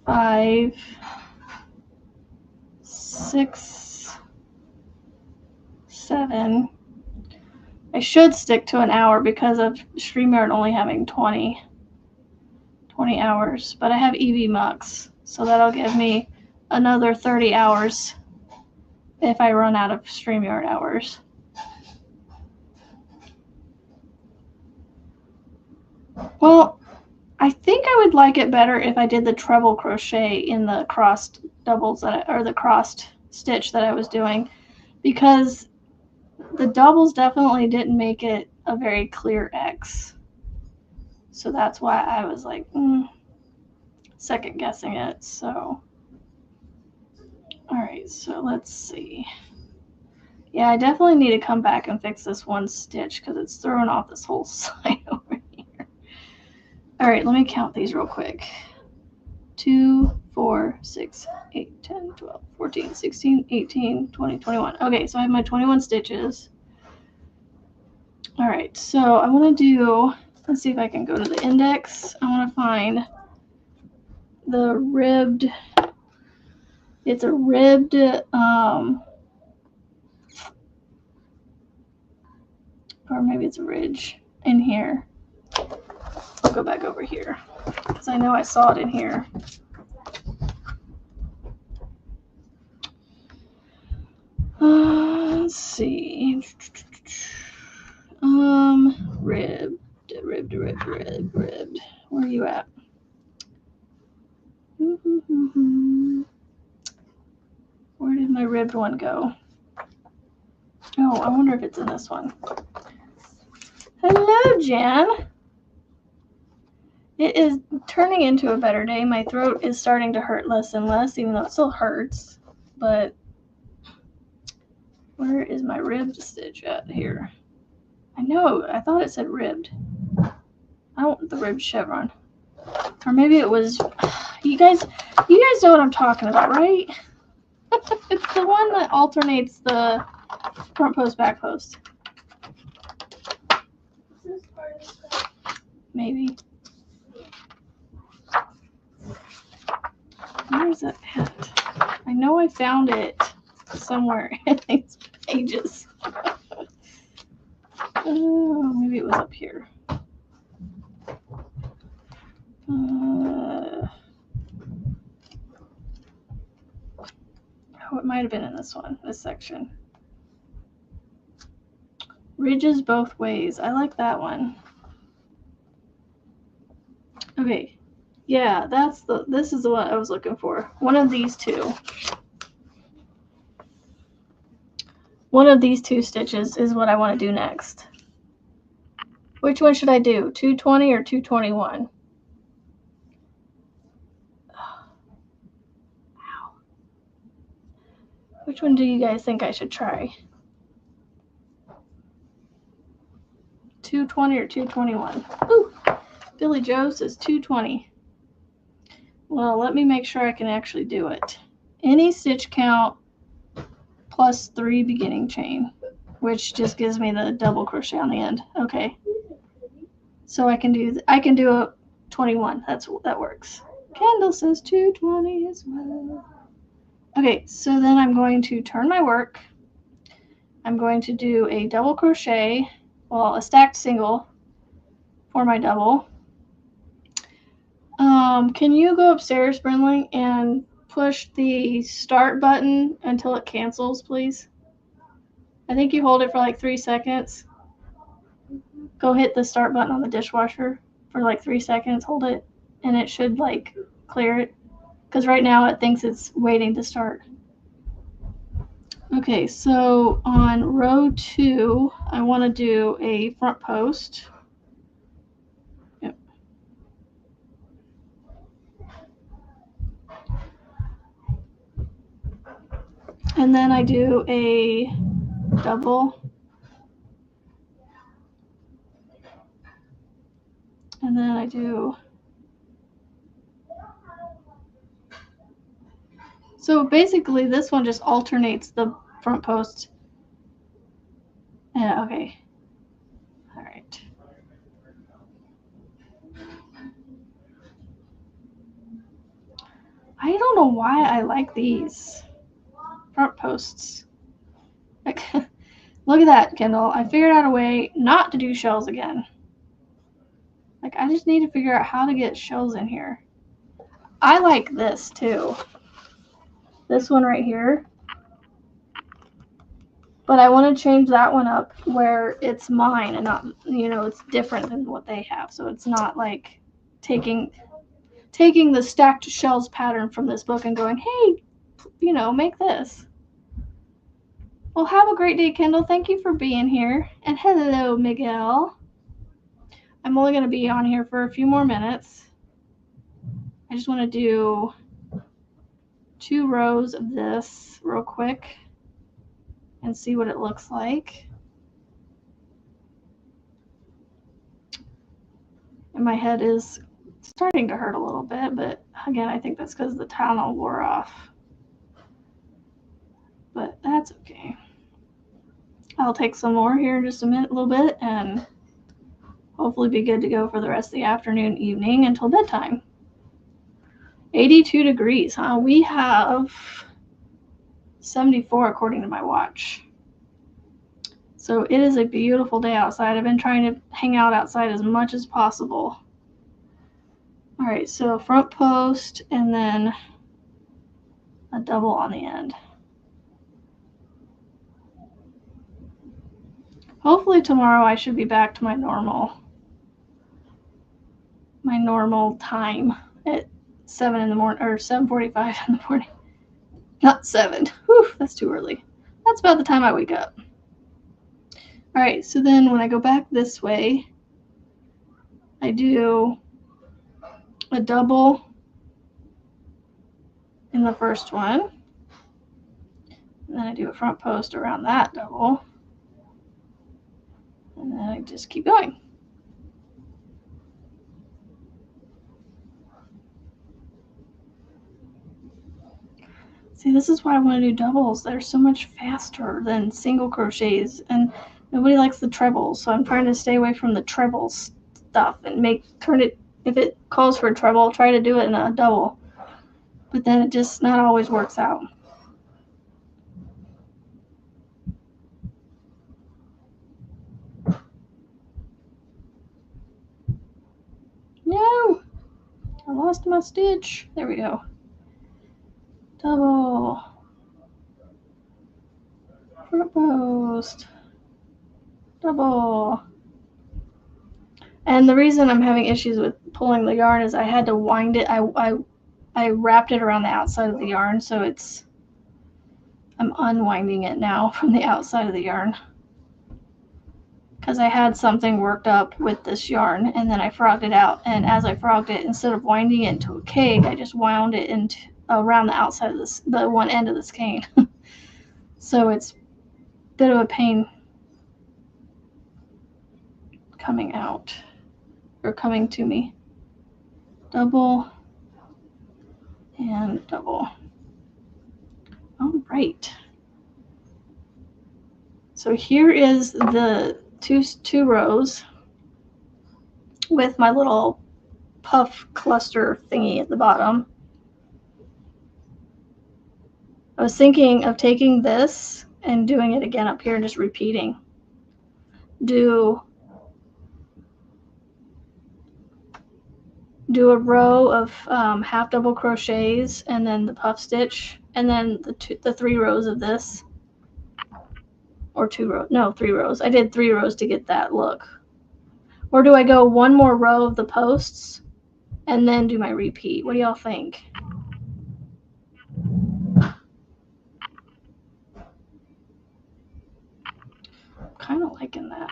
5, 6, 7. I should stick to an hour because of StreamYard only having 20 hours, but I have EV Mux, so that'll give me another 30 hours if I run out of StreamYard hours. Well, I think I would like it better if I did the treble crochet in the crossed doubles or the crossed stitch that I was doing, because the doubles definitely didn't make it a very clear X. So that's why I was like second guessing it. So all right, so let's see. Yeah, I definitely need to come back and fix this one stitch because it's throwing off this whole side over here. All right, let me count these real quick. 2, 4, 6, 8, 10, 12, 14, 16, 18, 20, 21. Okay, so I have my 21 stitches. All right, so I want to do, let's see if I can go to the index. I want to find the ribbed, it's a ribbed, or maybe it's a ridge in here. I'll go back over here because I know I saw it in here. Let's see. Ribbed. Where are you at? Where did my ribbed one go? Oh, I wonder if it's in this one. Hello, Jen. It is turning into a better day. My throat is starting to hurt less and less, even though it still hurts. But where is my ribbed stitch at here? I know, I thought it said ribbed. I don't want the ribbed chevron. Or maybe it was, you guys know what I'm talking about, right? It's the one that alternates the front post, back post. Maybe. Where is it at? I know I found it somewhere in these pages. Oh, maybe it was up here. Oh, it might have been in this one, this section. Ridges both ways. I like that one. Okay. Yeah, this is the one I was looking for. One of these two. One of these two stitches is what I want to do next. Which one should I do? 220 or 221? Wow. Which one do you guys think I should try? 220 or 221? Ooh, Billy Joe says 220. Well, let me make sure I can actually do it. Any stitch count plus 3 beginning chain, which just gives me the double crochet on the end. Okay. So I can do a 21. That works. Kendall says 220 as well. Okay, so then I'm going to turn my work. I'm going to do a double crochet, well, a stacked single for my double. Can you go upstairs, Brinley, and push the start button until it cancels, please? I think you hold it for like 3 seconds. Go hit the start button on the dishwasher for like 3 seconds, hold it, and it should like clear it. Because right now it thinks it's waiting to start. Okay, so on row 2, I want to do a front post. Yep. And then I do a double. And then I do. So basically this one just alternates the front post. Yeah, okay. All right. I don't know why I like these front posts. Like, look at that, Kendall. I figured out a way not to do shells again. Like, I just need to figure out how to get shells in here. I like this too. This one right here. But I want to change that one up where it's mine and not, it's different than what they have. So it's not like taking the stacked shells pattern from this book and going, hey, make this. Well, have a great day, Kendall. Thank you for being here. And hello, Miguel. I'm only going to be on here for a few more minutes. I just want to do 2 rows of this real quick and see what it looks like. And my head is starting to hurt a little bit, but again, I think that's because the Tylenol wore off. But that's okay. I'll take some more here in just a little bit, and hopefully be good to go for the rest of the afternoon, evening, until bedtime. 82 degrees, huh? We have 74 according to my watch. So it is a beautiful day outside. I've been trying to hang out outside as much as possible. All right, so front post and then a double on the end. Hopefully tomorrow I should be back to my normal time at 7 in the morning, or 7:45 in the morning. Not 7. Whew, that's too early. That's about the time I wake up. All right, so then when I go back this way, I do a double in the first one, and then I do a front post around that double, and then I just keep going. See, this is why I want to do doubles. They're so much faster than single crochets, and nobody likes the trebles, so I'm trying to stay away from the treble stuff and turn it, if it calls for a treble, try to do it in a double. But then it just not always works out. No! I lost my stitch. There we go. Double. Front post. Double. And the reason I'm having issues with pulling the yarn is I had to wind it. I wrapped it around the outside of the yarn, so I'm unwinding it now from the outside of the yarn. Because I had something worked up with this yarn, and then I frogged it out. And as I frogged it, instead of winding it into a cake, I just wound it into around the outside of the one end of this cane. So it's a bit of a pain coming out, or coming to me. Double and double. All right. So here is the two rows with my little puff cluster thingy at the bottom. I was thinking of taking this and doing it again up here and just repeating. Do a row of half double crochets and then the puff stitch, and then the 3 rows of this, or 2 rows, no, 3 rows. I did 3 rows to get that look. Or do I go 1 more row of the posts and then do my repeat? What do y'all think? I'm kind of liking that.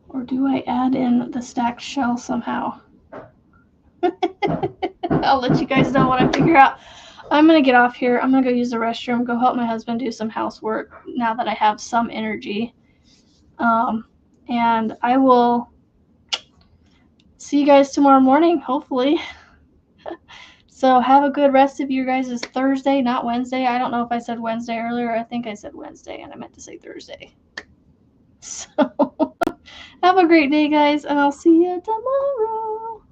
Or do I add in the stacked shell somehow? I'll let you guys know what I figure out. I'm going to get off here. I'm going to go use the restroom, go help my husband do some housework now that I have some energy. And I will see you guys tomorrow morning, hopefully. So have a good rest of your guys' Thursday, not Wednesday. I don't know if I said Wednesday earlier. I think I said Wednesday, and I meant to say Thursday. So have a great day, guys, and I'll see you tomorrow.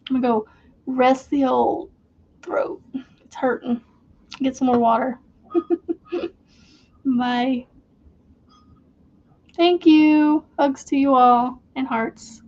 I'm going to go rest the old throat. It's hurting. Get some more water. Bye. Thank you. Hugs to you all and hearts.